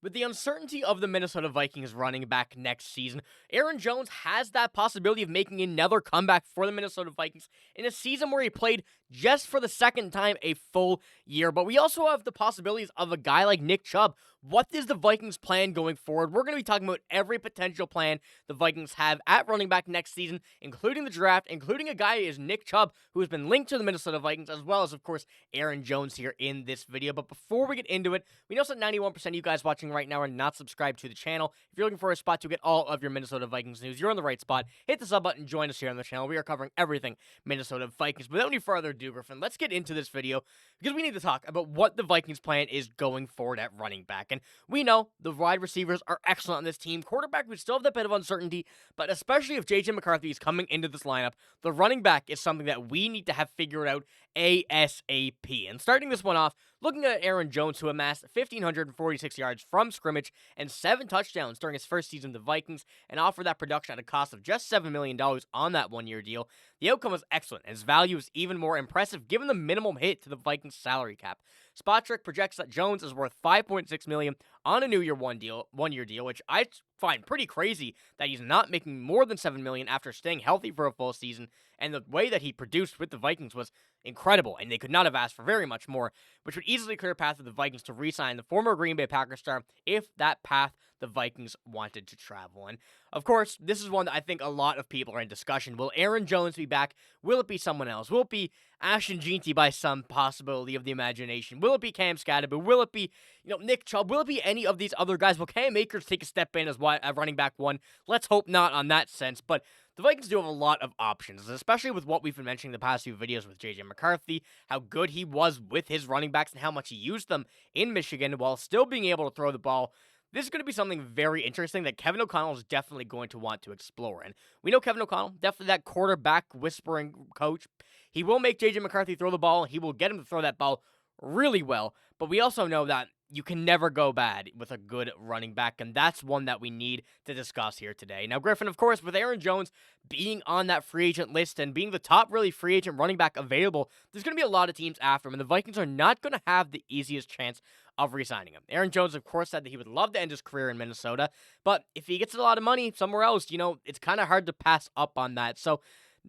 With the uncertainty of the Minnesota Vikings running back next season, Aaron Jones has that possibility of making another comeback for the Minnesota Vikings in a season where he played just for the second time a full year. But we also have the possibilities of a guy like Nick Chubb. What is the Vikings' plan going forward? We're going to be talking about every potential plan the Vikings have at running back next season, including the draft, including a guy is Nick Chubb, who has been linked to the Minnesota Vikings, as well as, of course, Aaron Jones here in this video. But before we get into it, we know that 91% of you guys watching right now are not subscribed to the channel. If you're looking for a spot to get all of your Minnesota Vikings news, you're in the right spot. Hit the sub button, join us here on the channel. We are covering everything Minnesota Vikings. But without any further ado, Griffen, let's get into this video because we need to talk about what the Vikings plan is going forward at running back. And we know the wide receivers are excellent on this team. Quarterback, we still have that bit of uncertainty, but especially if J.J. McCarthy is coming into this lineup, the running back is something that we need to have figured out ASAP. And starting this one off, looking at Aaron Jones, who amassed 1,546 yards from scrimmage and 7 touchdowns during his first season with the Vikings, and offered that production at a cost of just $7 million on that one-year deal. The outcome was excellent, and his value is even more impressive given the minimum hit to the Vikings salary cap. Spotric projects that Jones is worth $5.6 million on a one-year deal, which I find pretty crazy that he's not making more than $7 million after staying healthy for a full season. And the way that he produced with the Vikings was incredible, and they could not have asked for very much more, which would easily clear a path for the Vikings to re-sign the former Green Bay Packers star if that path the Vikings wanted to travel. And of course, this is one that I think a lot of people are in discussion. Will Aaron Jones be back? Will it be someone else? Will it be Ashton Jeanty by some possibility of the imagination? Will it be Cam Scadaboo? Will it be, Nick Chubb? Will it be any of these other guys? Will Cam Akers take a step in as running back one? Let's hope not on that sense, but the Vikings do have a lot of options, especially with what we've been mentioning the past few videos with J.J. McCarthy, how good he was with his running backs and how much he used them in Michigan while still being able to throw the ball. This is going to be something very interesting that Kevin O'Connell is definitely going to want to explore. And we know Kevin O'Connell, definitely that quarterback whispering coach. He will make J.J. McCarthy throw the ball. He will get him to throw that ball really well. But we also know that you can never go bad with a good running back, and that's one that we need to discuss here today. Now, Griffen, of course, with Aaron Jones being on that free agent list and being the top really free agent running back available, there's going to be a lot of teams after him, and the Vikings are not going to have the easiest chance of re-signing him. Aaron Jones, of course, said that he would love to end his career in Minnesota, but if he gets a lot of money somewhere else, it's kind of hard to pass up on that. So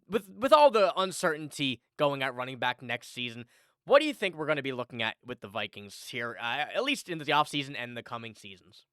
with all the uncertainty going at running back next season, what do you think we're going to be looking at with the Vikings here, at least in the offseason and the coming seasons?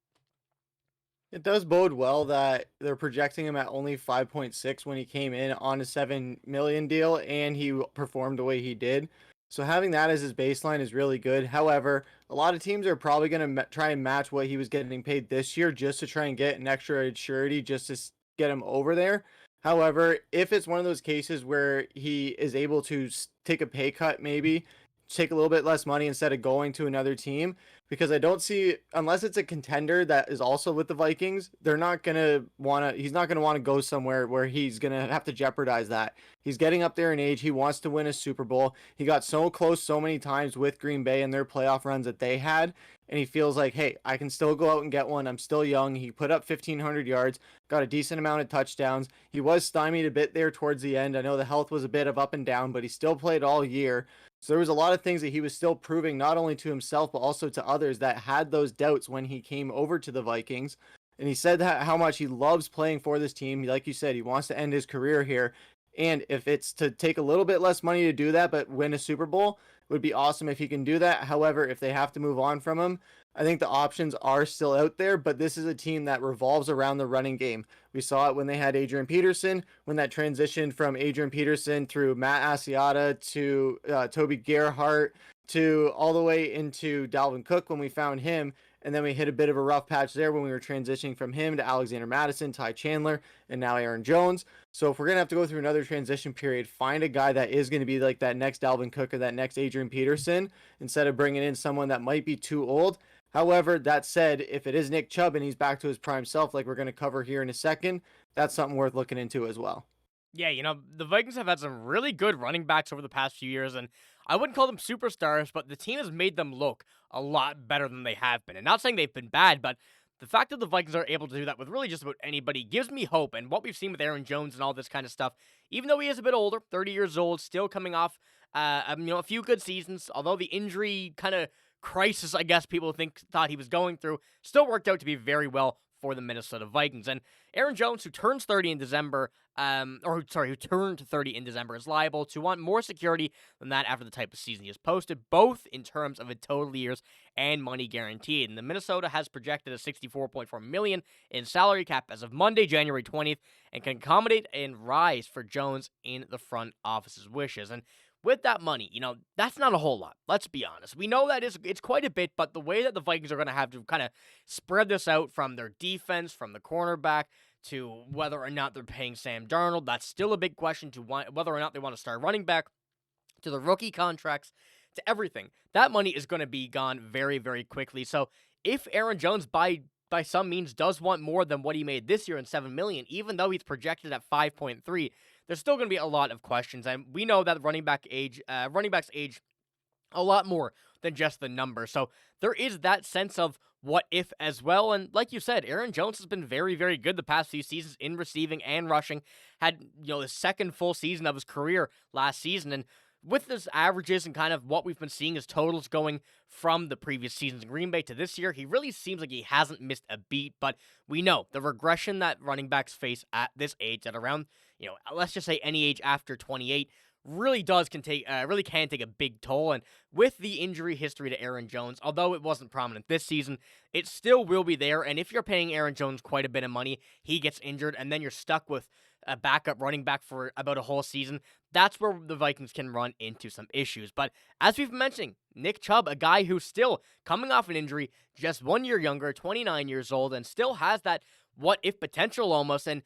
It does bode well that they're projecting him at only 5.6 when he came in on a 7 million deal and he performed the way he did. So having that as his baseline is really good. However, a lot of teams are probably going to try and match what he was getting paid this year just to try and get an extra surety just to get him over there. However, if it's one of those cases where he is able to take a pay cut, maybe take a little bit less money instead of going to another team, because I don't see, unless it's a contender that is also with the Vikings, he's not going to want to go somewhere where he's going to have to jeopardize that. He's getting up there in age. He wants to win a Super Bowl. He got so close so many times with Green Bay and their playoff runs that they had, and he feels like, hey, I can still go out and get one. I'm still young. He put up 1,500 yards, got a decent amount of touchdowns. He was stymied a bit there towards the end. I know the health was a bit of up and down, but he still played all year. So there was a lot of things that he was still proving, not only to himself, but also to others that had those doubts when he came over to the Vikings. And he said that how much he loves playing for this team. Like you said, he wants to end his career here. And if it's to take a little bit less money to do that, but win a Super Bowl, it would be awesome if he can do that. However, if they have to move on from him, I think the options are still out there, but this is a team that revolves around the running game. We saw it when they had Adrian Peterson, when that transitioned from Adrian Peterson through Matt Asiata to Toby Gerhart to all the way into Dalvin Cook when we found him. And then we hit a bit of a rough patch there when we were transitioning from him to Alexander Madison, Ty Chandler, and now Aaron Jones. So if we're going to have to go through another transition period, find a guy that is going to be like that next Dalvin Cook or that next Adrian Peterson instead of bringing in someone that might be too old. However, that said, if it is Nick Chubb and he's back to his prime self, like we're going to cover here in a second, that's something worth looking into as well. Yeah, the Vikings have had some really good running backs over the past few years, and I wouldn't call them superstars, but the team has made them look a lot better than they have been. And not saying they've been bad, but the fact that the Vikings are able to do that with really just about anybody gives me hope. And what we've seen with Aaron Jones and all this kind of stuff, even though he is a bit older, 30 years old, still coming off, a few good seasons, although the injury kind of crisis, I guess people thought he was going through, still worked out to be very well for the Minnesota Vikings. And Aaron Jones, who turns 30 in December, who turned 30 in December, is liable to want more security than that after the type of season he has posted, both in terms of its total years and money guaranteed. And the Minnesota has projected a $64.4 million in salary cap as of Monday, January 20th, and can accommodate and rise for Jones in the front office's wishes. And with that money, that's not a whole lot. Let's be honest. We know that it's quite a bit, but the way that the Vikings are going to have to kind of spread this out from their defense, from the cornerback, to whether or not they're paying Sam Darnold, that's still a big question, to whether or not they want to start running back, to the rookie contracts, to everything. That money is going to be gone very, very quickly. So if Aaron Jones, by some means, does want more than what he made this year in $7 million, even though he's projected at 5.3, there's still going to be a lot of questions. And we know that running backs age a lot more than just the number. So there is that sense of what if as well. And like you said, Aaron Jones has been very, very good the past few seasons in receiving and rushing. Had, the second full season of his career last season. And with his averages and kind of what we've been seeing, his totals going from the previous seasons in Green Bay to this year, he really seems like he hasn't missed a beat. But we know the regression that running backs face at this age, at around, let's just say any age after 28, really can take a big toll. And with the injury history to Aaron Jones, although it wasn't prominent this season, it still will be there. And if you're paying Aaron Jones quite a bit of money, he gets injured, and then you're stuck with a backup running back for about a whole season, that's where the Vikings can run into some issues. But as we've mentioned, Nick Chubb, a guy who's still coming off an injury, just 1 year younger, 29 years old, and still has that what-if potential almost, and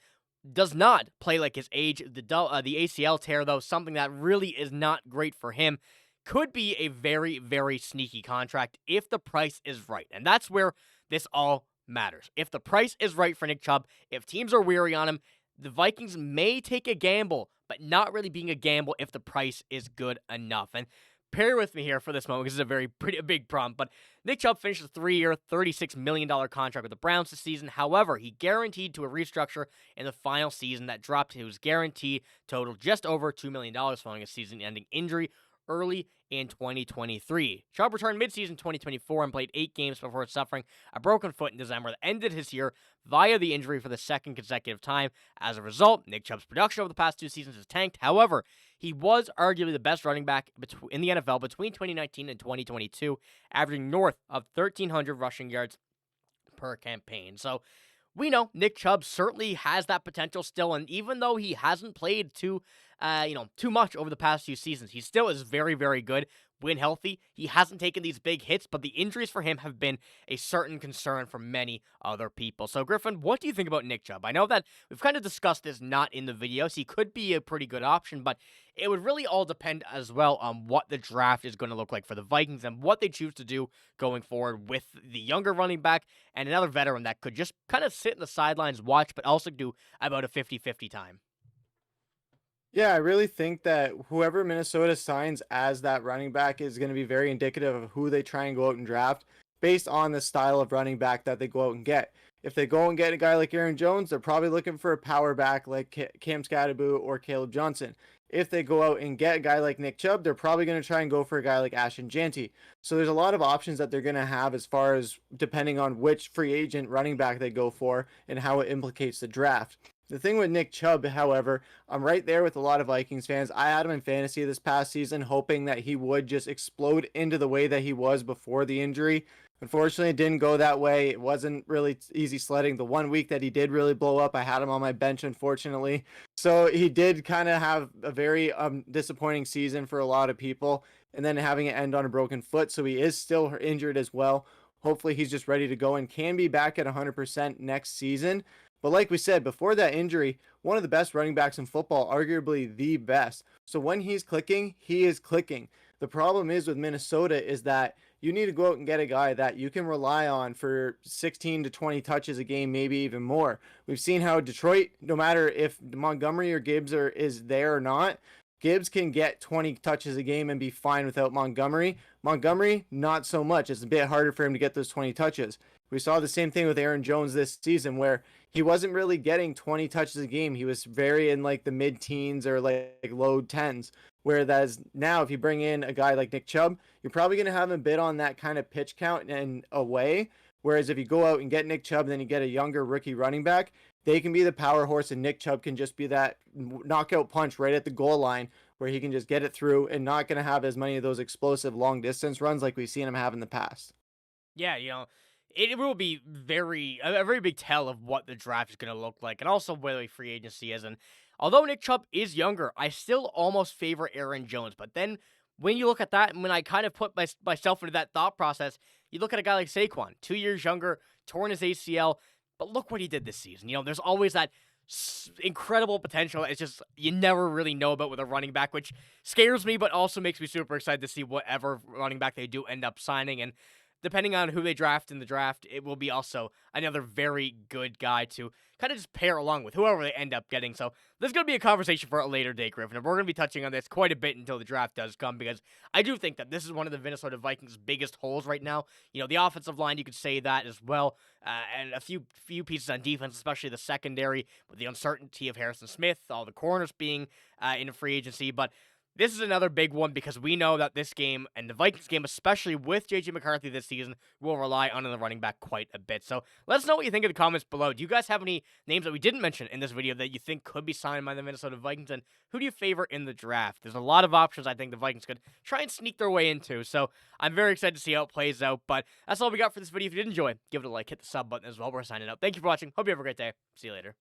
does not play like his age. The ACL tear, though, something that really is not great for him, could be a very, very sneaky contract if the price is right. And that's where this all matters. If the price is right for Nick Chubb, if teams are weary on him, the Vikings may take a gamble, but not really being a gamble if the price is good enough. And bear with me here for this moment, because it's a big problem. But Nick Chubb finished a 3-year, $36 million contract with the Browns this season. However, he guaranteed to a restructure in the final season that dropped his guarantee total just over $2 million following a season-ending injury early in 2023. Chubb returned midseason 2024 and played 8 games before suffering a broken foot in December that ended his year via the injury for the second consecutive time. As a result, Nick Chubb's production over the past 2 seasons has tanked. However, he was arguably the best running back in the NFL between 2019 and 2022, averaging north of 1,300 rushing yards per campaign. So we know Nick Chubb certainly has that potential still, and even though he hasn't played too much over the past few seasons, he still is very, very good when healthy. He hasn't taken these big hits, but the injuries for him have been a certain concern for many other people. So, Griffen, what do you think about Nick Chubb? I know that we've kind of discussed this not in the videos. He could be a pretty good option, but it would really all depend as well on what the draft is going to look like for the Vikings and what they choose to do going forward with the younger running back and another veteran that could just kind of sit in the sidelines, watch, but also do about a 50-50 time. Yeah, I really think that whoever Minnesota signs as that running back is going to be very indicative of who they try and go out and draft based on the style of running back that they go out and get. If they go and get a guy like Aaron Jones, they're probably looking for a power back like Cam Scadaboo or Caleb Johnson. If they go out and get a guy like Nick Chubb, they're probably going to try and go for a guy like Ashton Jeanty. So there's a lot of options that they're going to have as far as depending on which free agent running back they go for and how it implicates the draft. The thing with Nick Chubb, however, I'm right there with a lot of Vikings fans. I had him in fantasy this past season, hoping that he would just explode into the way that he was before the injury. Unfortunately, it didn't go that way. It wasn't really easy sledding. The 1 week that he did really blow up, I had him on my bench, unfortunately. So he did kind of have a very disappointing season for a lot of people, and then having it end on a broken foot. So he is still injured as well. Hopefully, he's just ready to go and can be back at 100% next season. But like we said, before that injury, one of the best running backs in football, arguably the best. So when he's clicking, he is clicking. The problem is with Minnesota is that you need to go out and get a guy that you can rely on for 16 to 20 touches a game, maybe even more. We've seen how Detroit, no matter if Montgomery or Gibbs is there or not, Gibbs can get 20 touches a game and be fine without Montgomery. Montgomery, not so much. It's a bit harder for him to get those 20 touches. We saw the same thing with Aaron Jones this season where he wasn't really getting 20 touches a game. He was very in like the mid-teens or like low 10s. Whereas now, if you bring in a guy like Nick Chubb, you're probably going to have him bid on that kind of pitch count and away. Whereas if you go out and get Nick Chubb, then you get a younger rookie running back, they can be the power horse, and Nick Chubb can just be that knockout punch right at the goal line where he can just get it through and not going to have as many of those explosive long distance runs like we've seen him have in the past. Yeah, it will be a very big tell of what the draft is going to look like, and also where the free agency is. And although Nick Chubb is younger, I still almost favor Aaron Jones. But then when you look at that, and when I kind of put myself into that thought process, you look at a guy like Saquon, 2 years younger, torn his ACL, but look what he did this season. There's always that incredible potential. It's just you never really know about with a running back, which scares me, but also makes me super excited to see whatever running back they do end up signing. And depending on who they draft in the draft, it will be also another very good guy to kind of just pair along with whoever they end up getting. So there's going to be a conversation for a later date, Griffen, and we're going to be touching on this quite a bit until the draft does come, because I do think that this is one of the Minnesota Vikings' biggest holes right now. The offensive line, you could say that as well, and a few pieces on defense, especially the secondary, with the uncertainty of Harrison Smith, all the corners being in a free agency, but this is another big one because we know that this game, and the Vikings game, especially with J.J. McCarthy this season, will rely on the running back quite a bit. So let us know what you think in the comments below. Do you guys have any names that we didn't mention in this video that you think could be signed by the Minnesota Vikings, and who do you favor in the draft? There's a lot of options I think the Vikings could try and sneak their way into, so I'm very excited to see how it plays out. But that's all we got for this video. If you did enjoy, give it a like, hit the sub button as well. We're signing out. Thank you for watching. Hope you have a great day. See you later.